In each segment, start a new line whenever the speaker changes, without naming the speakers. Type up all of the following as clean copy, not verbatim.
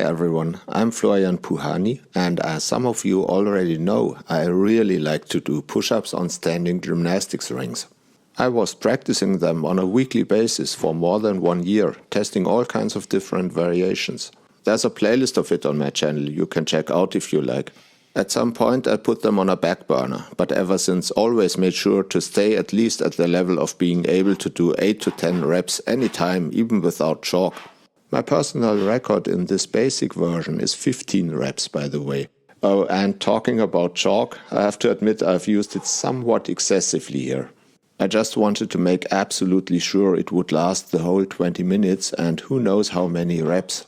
everyone, I'm Florian Puhani, and as some of you already know, I really like to do push-ups on standing gymnastics rings. I was practicing them on a weekly basis for more than 1 year, testing all kinds of different variations. There's a playlist of it on my channel you can check out if you like. At some point I put them on a back burner, but ever since always made sure to stay at least at the level of being able to do 8 to 10 reps anytime, even without chalk. My personal record in this basic version is 15 reps, by the way. Oh, and talking about chalk, I have to admit I've used it somewhat excessively here. I just wanted to make absolutely sure it would last the whole 20 minutes and who knows how many reps.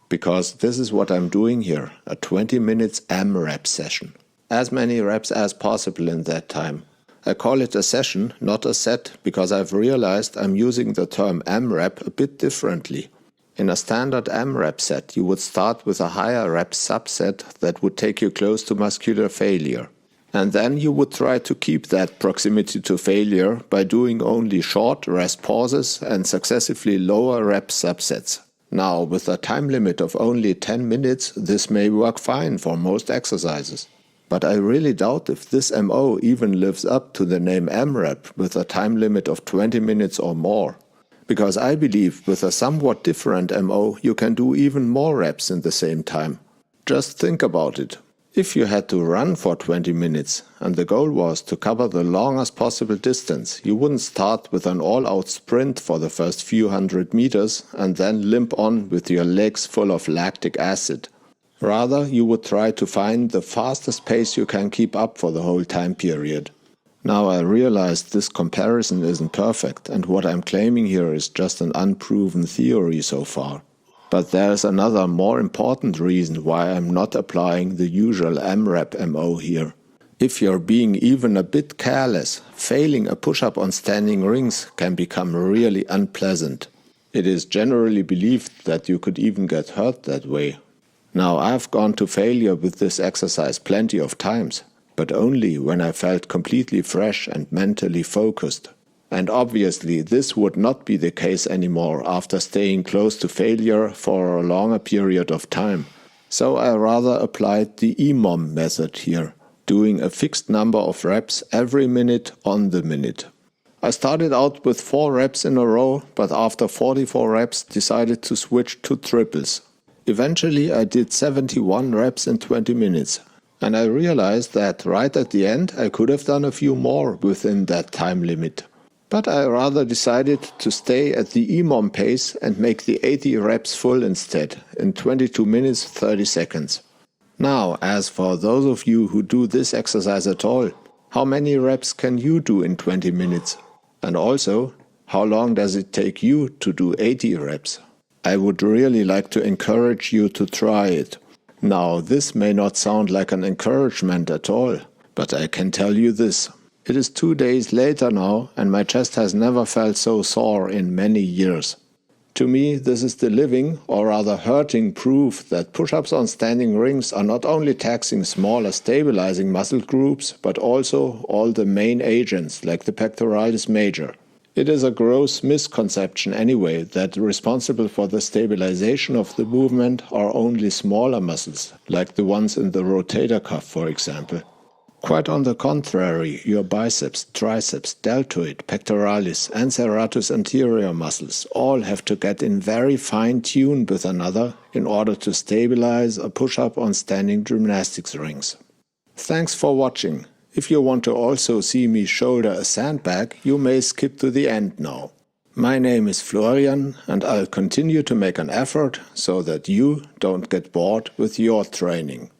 Because this is what I'm doing here, a 20 minutes AMRAP session. As many reps as possible in that time. I call it a session, not a set, because I've realized I'm using the term AMRAP a bit differently. In a standard AMRAP set, you would start with a higher rep subset that would take you close to muscular failure. And then you would try to keep that proximity to failure by doing only short rest pauses and successively lower rep subsets. Now, with a time limit of only 10 minutes, this may work fine for most exercises. But I really doubt if this MO even lives up to the name AMRAP with a time limit of 20 minutes or more. Because I believe with a somewhat different MO you can do even more reps in the same time. Just think about it. If you had to run for 20 minutes and the goal was to cover the longest possible distance, you wouldn't start with an all-out sprint for the first few hundred meters and then limp on with your legs full of lactic acid. Rather, you would try to find the fastest pace you can keep up for the whole time period. Now I realize this comparison isn't perfect and what I'm claiming here is just an unproven theory so far. But there's another more important reason why I'm not applying the usual AMRAP MO here. If you're being even a bit careless, failing a push-up on standing rings can become really unpleasant. It is generally believed that you could even get hurt that way. Now I've gone to failure with this exercise plenty of times, but only when I felt completely fresh and mentally focused. And obviously this would not be the case anymore after staying close to failure for a longer period of time. So I rather applied the EMOM method here, doing a fixed number of reps every minute on the minute. I started out with 4 reps in a row, but after 44 reps decided to switch to triples. Eventually I did 71 reps in 20 minutes. And I realized that right at the end I could have done a few more within that time limit. But I rather decided to stay at the EMOM pace and make the 80 reps full instead, in 22 minutes 30 seconds. Now, as for those of you who do this exercise at all, how many reps can you do in 20 minutes? And also, how long does it take you to do 80 reps? I would really like to encourage you to try it. Now, this may not sound like an encouragement at all, but I can tell you this. It is 2 days later now, and my chest has never felt so sore in many years. To me, this is the living, or rather hurting proof that push-ups on standing rings are not only taxing smaller stabilizing muscle groups, but also all the main agents like the pectoralis major. It is a gross misconception anyway that responsible for the stabilization of the movement are only smaller muscles, like the ones in the rotator cuff for example. Quite on the contrary, your biceps, triceps, deltoid, pectoralis and serratus anterior muscles all have to get in very fine tune with another in order to stabilize a push-up on standing gymnastics rings. Thanks for watching. If you want to also see me shoulder a sandbag, you may skip to the end now. My name is Florian and I'll continue to make an effort so that you don't get bored with your training.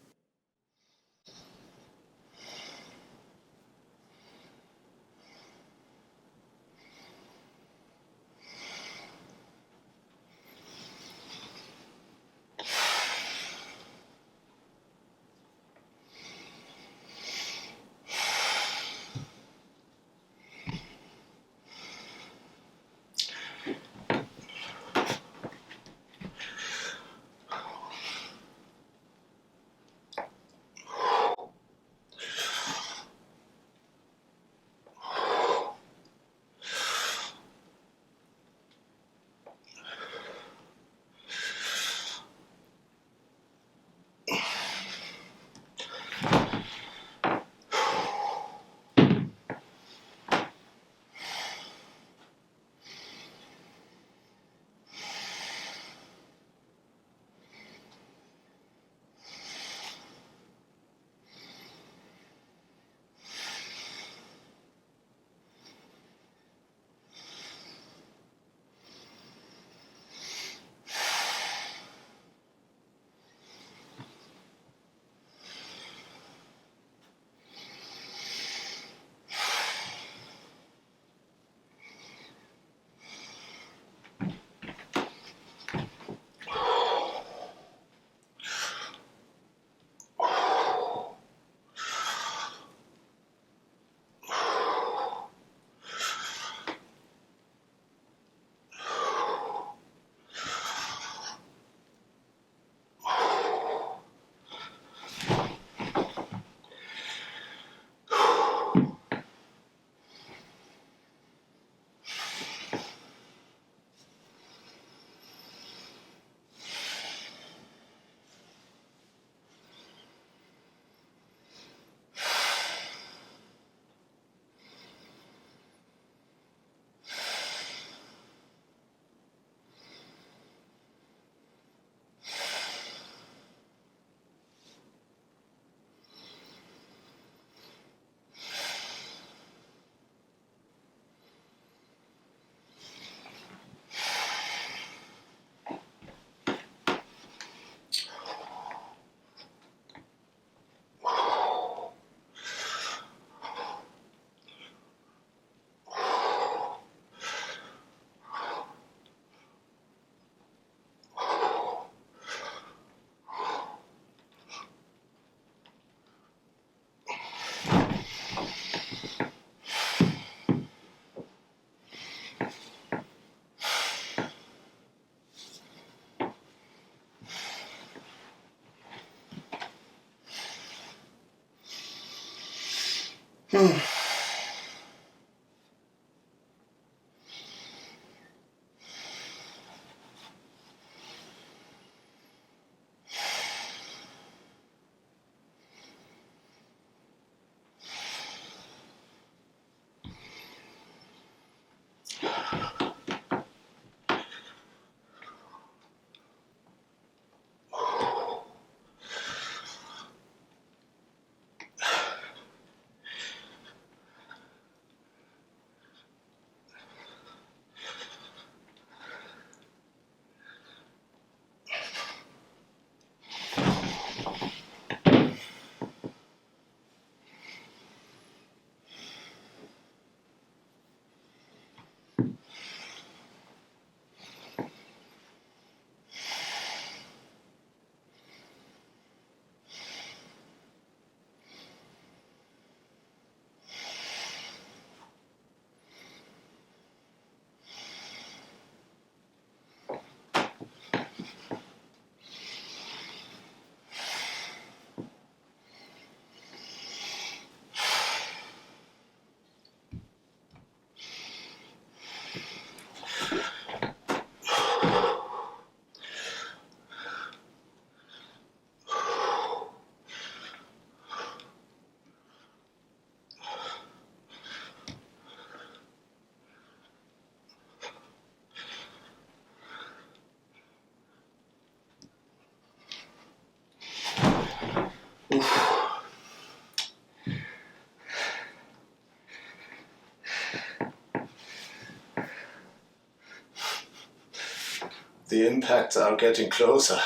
The impacts are getting closer.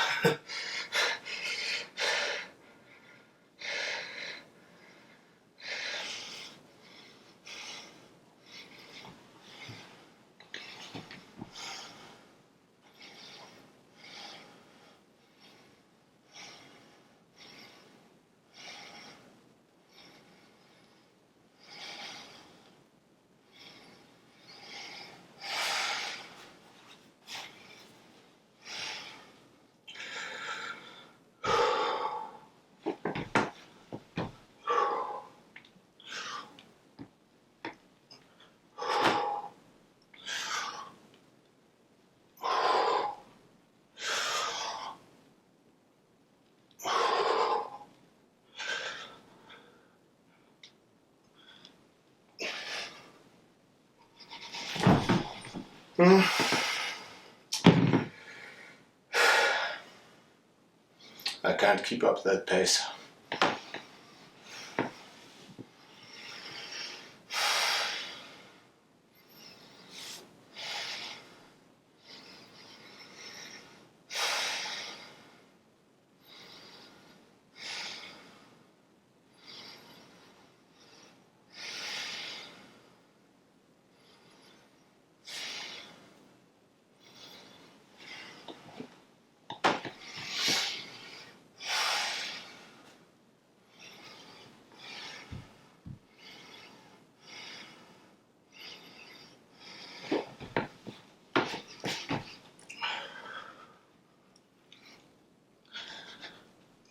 'I can't keep up that pace.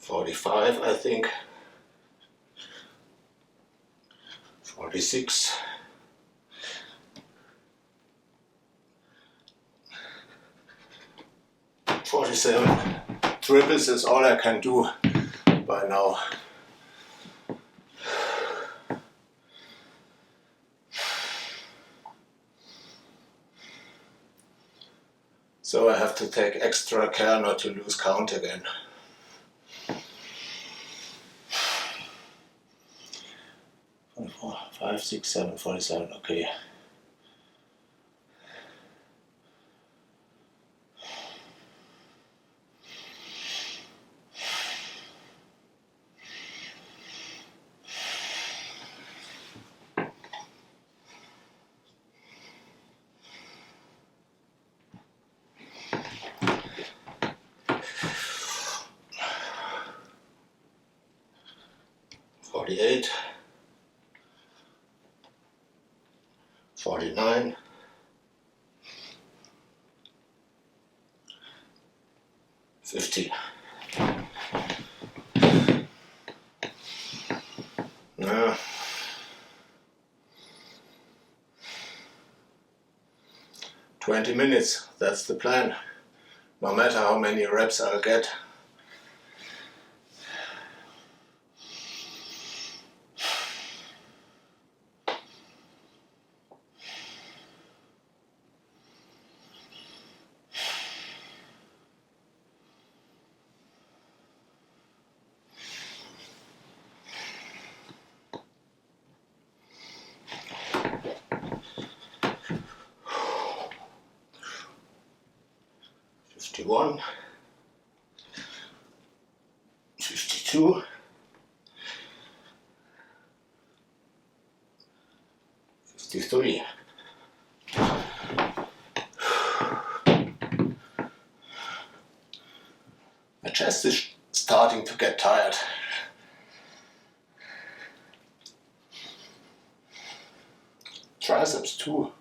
.45, I think. 46. 47. Triples is all I can do by now. So I have to take extra care not to lose count again. 44, 5, 6, 7, 47, okay. .48, 49, 50. 20 minutes, that's the plan. No matter how many reps I'll get. One, 52, 53. My chest is starting to get tired. Triceps too.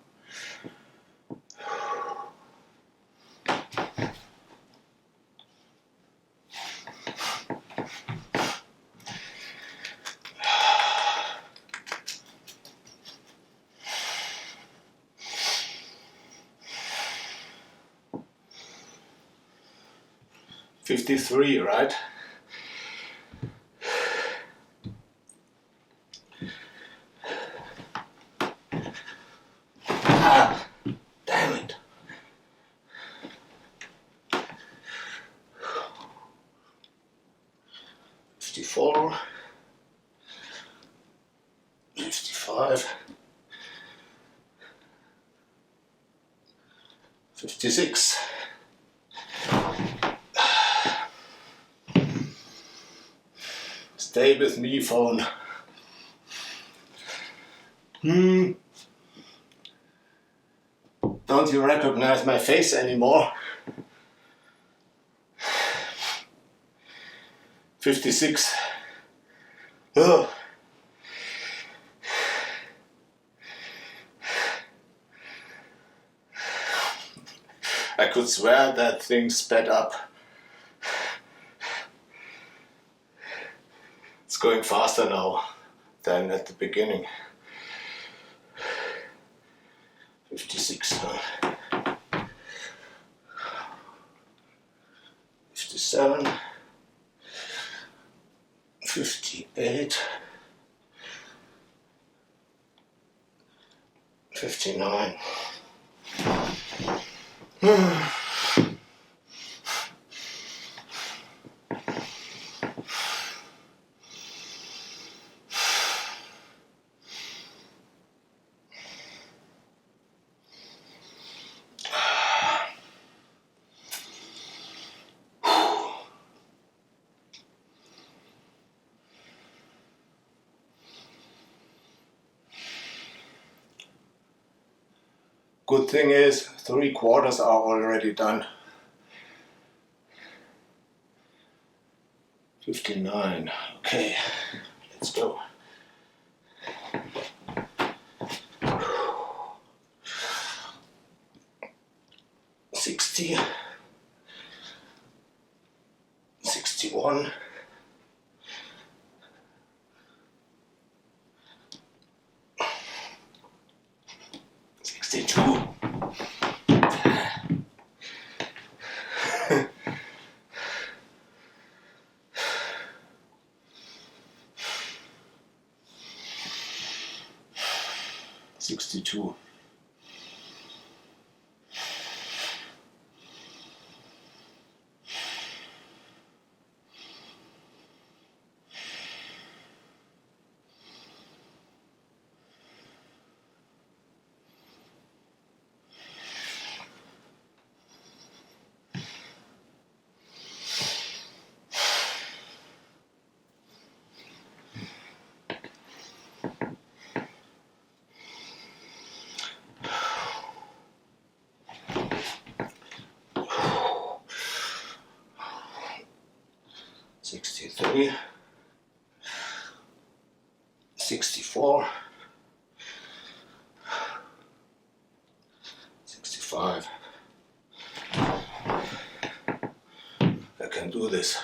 $53, right? Ah, damn it. $54, $55, $56. Stay with me, phone. Don't you recognize my face anymore? 56. Ugh. I could swear that thing sped up. It's going faster now than at the beginning. 56, 57, 58, 59. Good thing is, 3/4 are already done. 59, okay, let's go. $60, $61, $62. $62. $63, $64, $65. I can do this.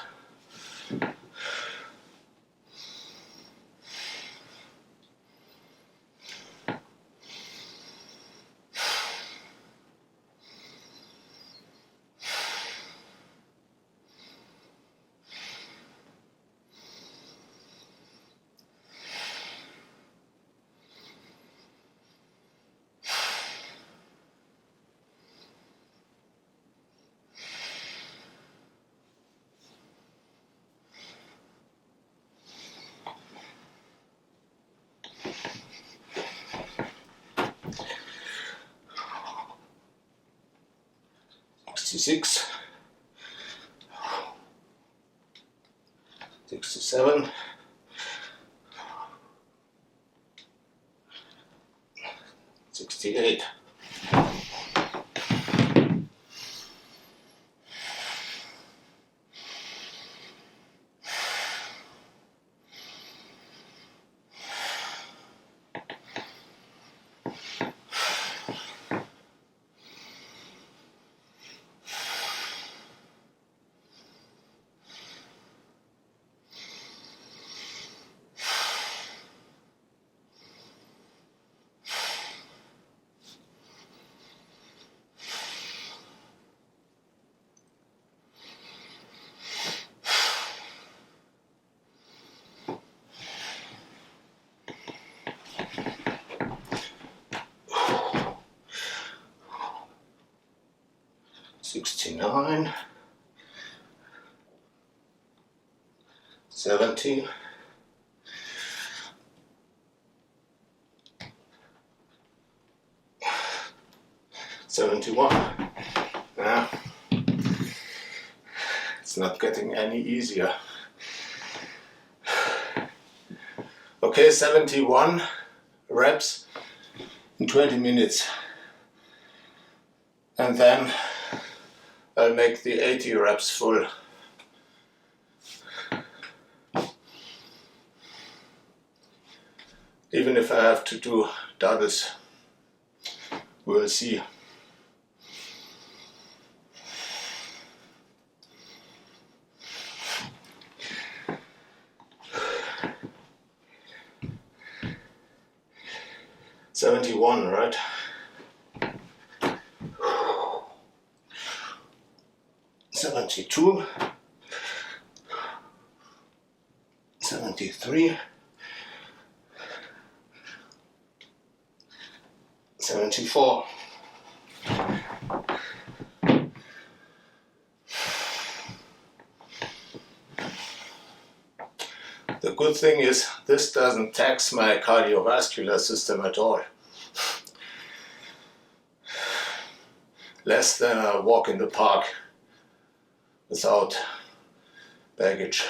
66, 67, 68. $69, 70, 71. Yeah. It's not getting any easier. Okay, 71 reps in 20 minutes. And then I'll make the 80 reps full. Even if I have to do doubles, we'll see. $71, right? $72, 73, 74. The good thing is this doesn't tax my cardiovascular system at all. Less than a walk in the park without baggage,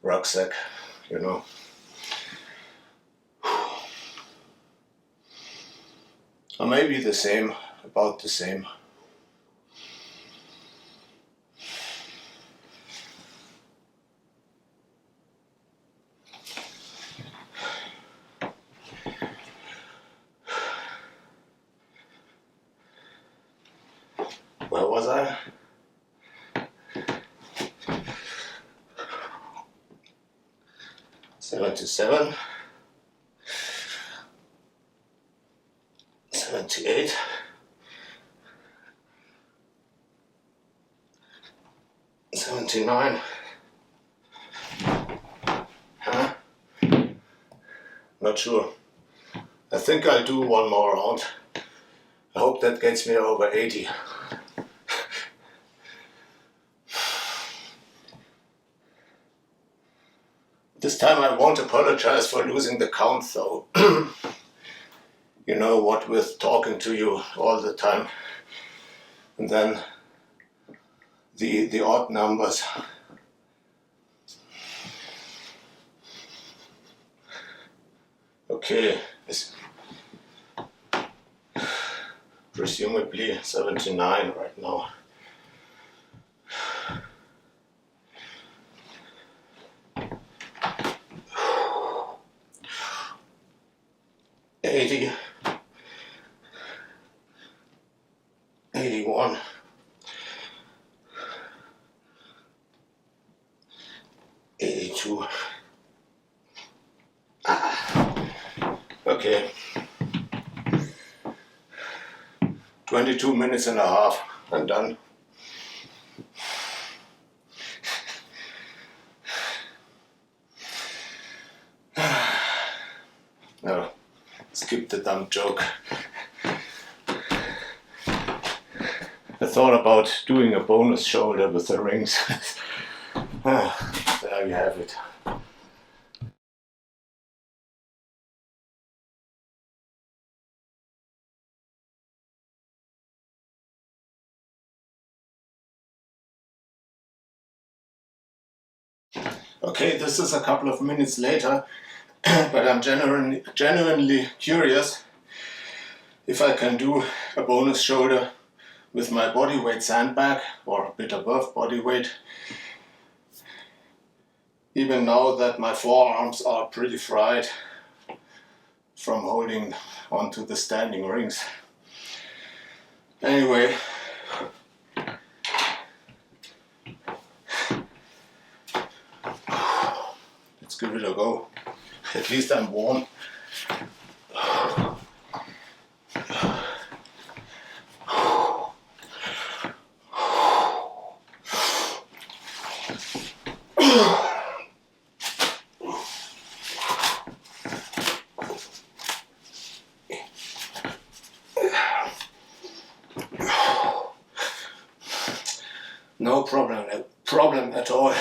rucksack, you know. Or maybe the same, about the same. Where was I? $77, 78, 79. Huh? Not sure. I think I'll do one more round. I hope that gets me over 80. This time I won't apologize for losing the count though. You know what with talking to you all the time. And then the odd numbers. Okay, it's presumably 79 right now. $80, 81, 82. Okay, 22 minutes and a half, I'm done. No, skip the dumb joke. I thought about doing a bonus shoulder with the rings. There you have it. Okay, this is a couple of minutes later, but I'm genuinely curious if I can do a bonus shoulder with my body weight sandbag, or a bit above body weight, even now that my forearms are pretty fried from holding onto the standing rings. Anyway, let's give it a go. At least I'm warm. No problem at all.